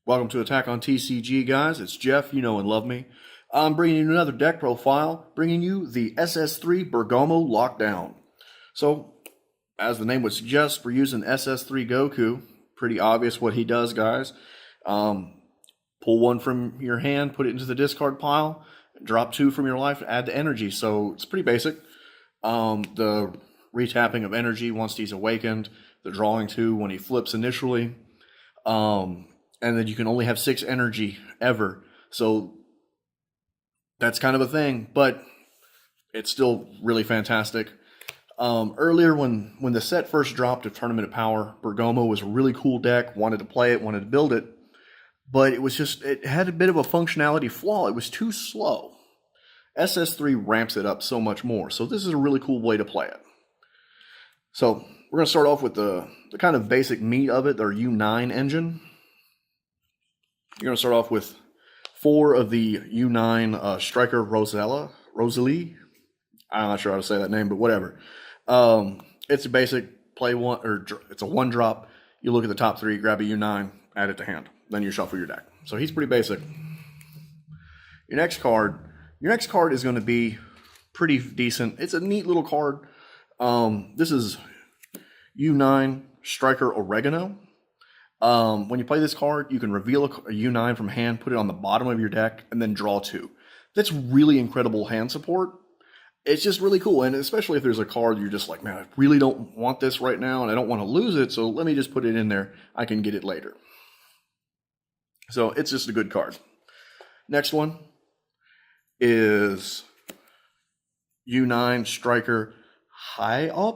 Welcome to Attack on TCG, guys. It's Jeff, you know and love me. I'm bringing you another deck profile, bringing you the SS3 Bergamo Lockdown. So, as the name would suggest, we're using SS3 Goku. Pretty obvious what he does, guys. Pull one from your hand, put it into the discard pile, drop two from your life, add the energy. So, it's pretty basic. The retapping of energy once he's awakened, the drawing two when he flips initially. And then you can only have 6 energy ever. So that's kind of a thing, but it's still really fantastic. Earlier when the set first dropped of Tournament of Power, Bergamo was a really cool deck, wanted to play it, wanted to build it, but it had a bit of a functionality flaw. It was too slow. SS3 ramps it up so much more. So this is a really cool way to play it. So we're going to start off with the kind of basic meat of it, their U9 engine. You're going to start off with 4 of the U9 Striker Rosalie. I'm not sure how to say that name, but whatever. It's a basic play one, or it's a 1-drop. You look at the top 3, grab a U9, add it to hand. Then you shuffle your deck. So he's pretty basic. Your next card is going to be pretty decent. It's a neat little card. This is U9 Striker Oregano. When you play this card, you can reveal a U9 from hand, put it on the bottom of your deck, and then draw 2. That's really incredible hand support. It's just really cool, and especially if there's a card you're just like, man, I really don't want this right now, and I don't want to lose it, so let me just put it in there. I can get it later. So it's just a good card. Next one is U9 Striker Hysup.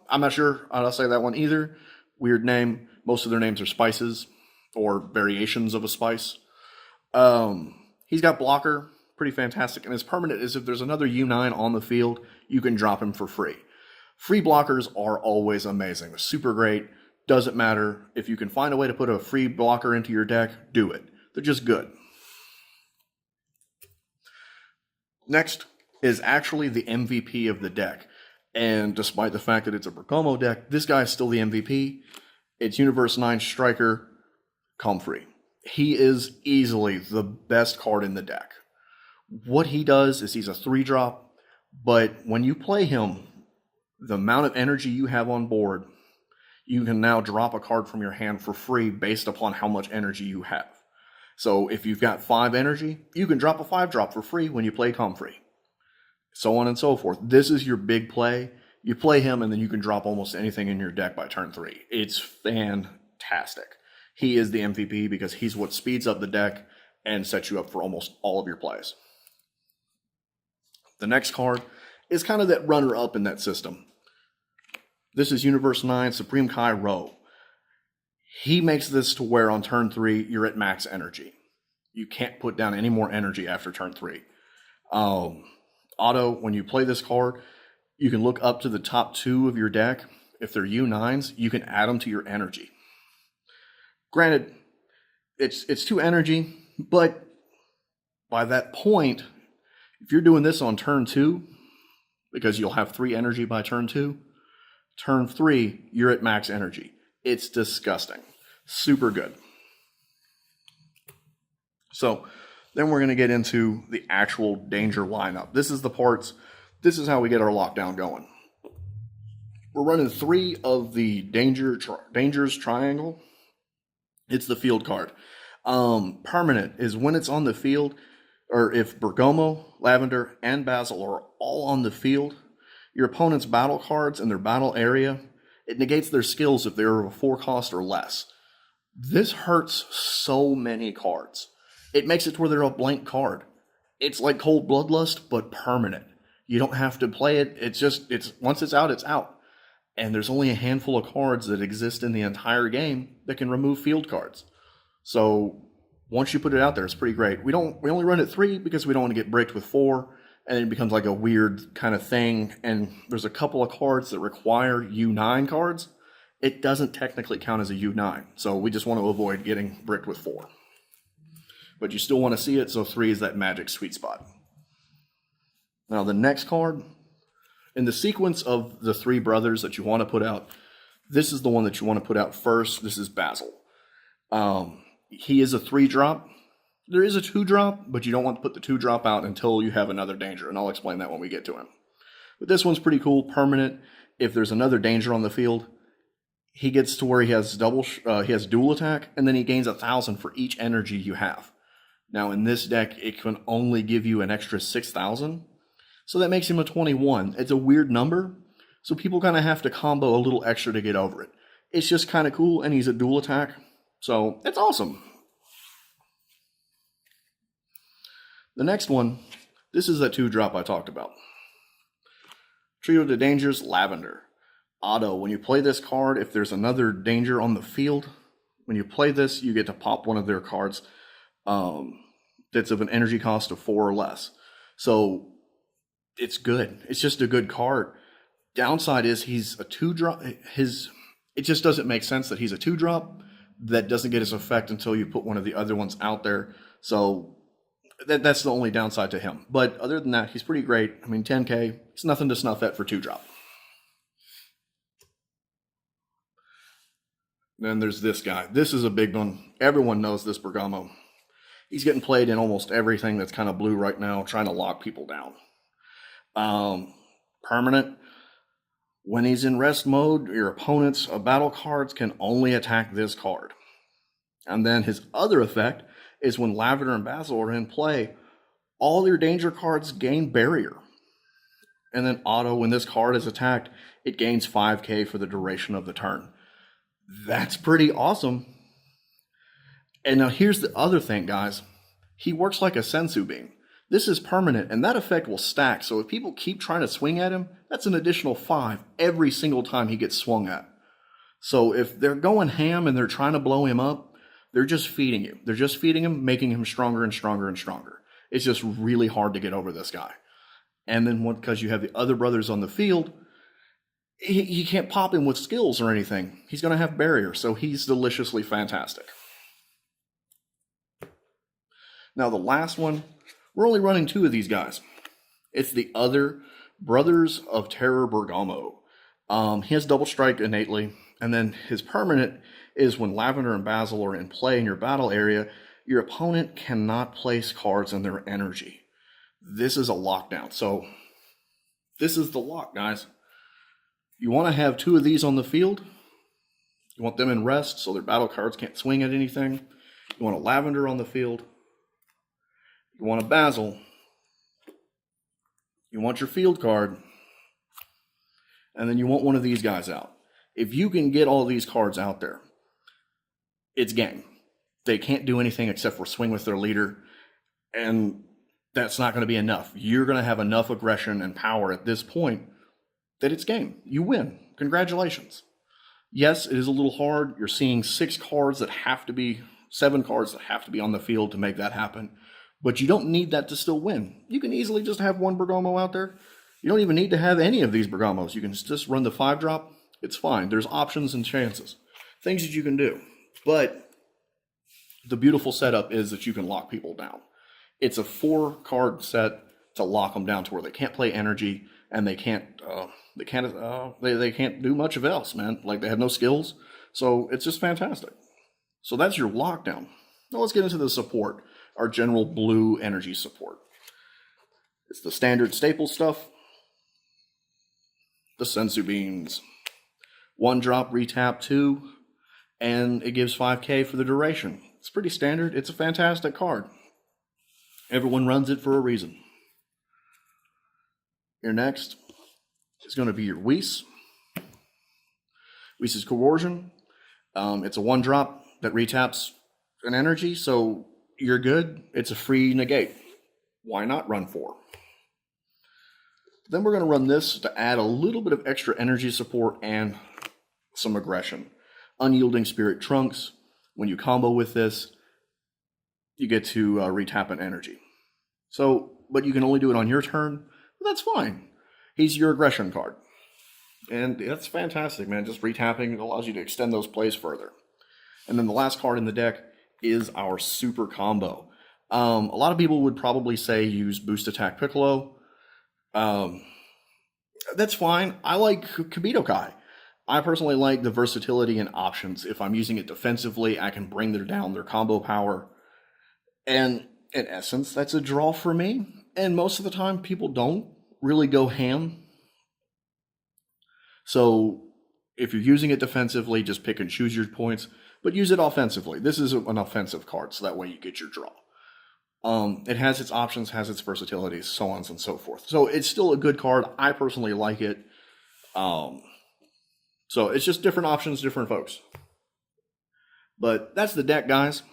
I'm not sure how to say that one either. Weird name. Most of their names are spices or variations of a spice. He's got blocker, pretty fantastic. And his permanent is if there's another U9 on the field, you can drop him for free. Free blockers are always amazing. They're super great. Doesn't matter. If you can find a way to put a free blocker into your deck, do it. They're just good. Next is actually the MVP of the deck. And despite the fact that it's a Bergamo deck, this guy is still the MVP. It's Universe 9 Striker Comfrey. He is easily the best card in the deck. What he does is he's a 3-drop, but when you play him, the amount of energy you have on board, you can now drop a card from your hand for free based upon how much energy you have. So if you've got 5 energy, you can drop a 5-drop for free when you play Comfrey. So on and so forth. This is your big play. You play him, and then you can drop almost anything in your deck by turn 3. It's fantastic. He is the MVP because he's what speeds up the deck and sets you up for almost all of your plays. The next card is kind of that runner-up in that system. This is Universe 9 Supreme Kai Ro. He makes this to where on turn 3, you're at max energy. You can't put down any more energy after turn 3. Auto, when you play this card, you can look up to the top 2 of your deck. If they're U9s, you can add them to your energy. Granted, it's 2 energy, but by that point, if you're doing this on turn 2, because you'll have 3 energy by turn 2, turn 3, you're at max energy. It's disgusting. Super good. So then we're going to get into the actual danger lineup. This is how we get our lockdown going. We're running 3 of the dangers triangle. It's the field card. Permanent is when it's on the field, or if Bergamo, Lavender, and Basil are all on the field, your opponent's battle cards in their battle area, it negates their skills if they're of a 4 cost or less. This hurts so many cards. It makes it to where they're a blank card. It's like Cold Bloodlust, but permanent. You don't have to play it. It's once it's out, it's out. And there's only a handful of cards that exist in the entire game that can remove field cards. So once you put it out there, it's pretty great. We only run it 3 because we don't want to get bricked with 4, and it becomes like a weird kind of thing. And there's a couple of cards that require U9 cards. It doesn't technically count as a U9, so we just want to avoid getting bricked with 4. But you still want to see it, so 3 is that magic sweet spot. Now the next card, in the sequence of the 3 brothers that you want to put out, this is the one that you want to put out first. This is Basil. He is a 3-drop. There is a 2-drop, but you don't want to put the 2-drop out until you have another danger, and I'll explain that when we get to him. But this one's pretty cool, permanent. If there's another danger on the field, he gets to where he has dual attack, and then he gains 1,000 for each energy you have. Now in this deck, it can only give you an extra 6,000, so that makes him a 21. It's a weird number, so people kind of have to combo a little extra to get over it. It's just kind of cool, and he's a dual attack, so it's awesome. The next one, this is that 2-drop I talked about. Trio de Dangers, Lavender. Auto, when you play this card, if there's another danger on the field, when you play this, you get to pop one of their cards that's of an energy cost of 4 or less. So it's good. It's just a good card. Downside is he's a 2-drop. It just doesn't make sense that he's a 2-drop that doesn't get his effect until you put one of the other ones out there. So that's the only downside to him. But other than that, he's pretty great. I mean, 10K, it's nothing to snuff at for 2-drop. Then there's this guy. This is a big one. Everyone knows this Bergamo. He's getting played in almost everything that's kind of blue right now, trying to lock people down. Permanent. When he's in rest mode, your opponent's battle cards can only attack this card. And then his other effect is when Lavender and Basil are in play, all your danger cards gain barrier. And then auto, when this card is attacked, it gains 5k for the duration of the turn. That's pretty awesome. And now here's the other thing, guys. He works like a sensu bean. This is permanent, and that effect will stack. So if people keep trying to swing at him, that's an additional 5 every single time he gets swung at. So if they're going ham and they're trying to blow him up, they're just feeding you. They're just feeding him, making him stronger and stronger and stronger. It's just really hard to get over this guy. And then because you have the other brothers on the field, he can't pop him with skills or anything. He's going to have barrier, so he's deliciously fantastic. Now the last one, we're only running 2 of these guys. It's the other Brothers of Terror Bergamo. He has double strike innately, and then his permanent is when Lavender and Basil are in play in your battle area, your opponent cannot place cards in their energy. This is a lockdown. So this is the lock, guys. You want to have 2 of these on the field. You want them in rest so their battle cards can't swing at anything. You want a Lavender on the field. You want a Basil. You want your field card. And then you want one of these guys out. If you can get all these cards out there, it's game. They can't do anything except for swing with their leader. And that's not going to be enough. You're going to have enough aggression and power at this point that it's game. You win. Congratulations. Yes, it is a little hard. You're seeing 7 cards that have to be on the field to make that happen. But you don't need that to still win. You can easily just have one Bergamo out there. You don't even need to have any of these Bergamos. You can just run the 5-drop. It's fine. There's options and chances. Things that you can do. But the beautiful setup is that you can lock people down. It's a 4-card set to lock them down to where they can't play energy and they can't do much of else, man. Like, they have no skills. So it's just fantastic. So that's your lockdown. Now let's get into the support. Our general blue energy support. It's the standard staple stuff. The sensu beans. 1-drop, retap 2, and it gives 5k for the duration. It's pretty standard. It's a fantastic card. Everyone runs it for a reason. Your next is going to be your Weiss. Weiss's Coercion. It's a 1-drop that retaps an energy, so you're good. It's a free negate. Why not run 4? Then we're going to run this to add a little bit of extra energy support and some aggression. Unyielding Spirit Trunks. When you combo with this, you get to retap an energy. So, but you can only do it on your turn. But that's fine. He's your aggression card. And that's fantastic, man. Just retapping allows you to extend those plays further. And then the last card in the deck is our super combo. A lot of people would probably say use Boost Attack Piccolo. That's fine. I like Kibito Kai. I personally like the versatility and options. If I'm using it defensively, I can bring down their combo power. And in essence, that's a draw for me. And most of the time, people don't really go ham. So if you're using it defensively, just pick and choose your points, but use it offensively. This is an offensive card, so that way you get your draw. It has its options, has its versatilities, so on and so forth. So it's still a good card. I personally like it. So it's just different options, different folks. But that's the deck, guys.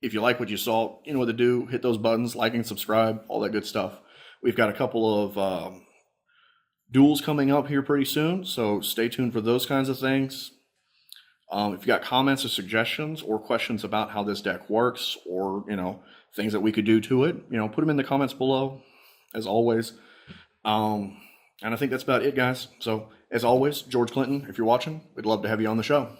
If you like what you saw, you know what to do. Hit those buttons, like and subscribe, all that good stuff. We've got a couple of duels coming up here pretty soon, so stay tuned for those kinds of things. If you got comments or suggestions or questions about how this deck works, or things that we could do to it, put them in the comments below, as always. And I think that's about it, guys. So as always, George Clinton, if you're watching, we'd love to have you on the show.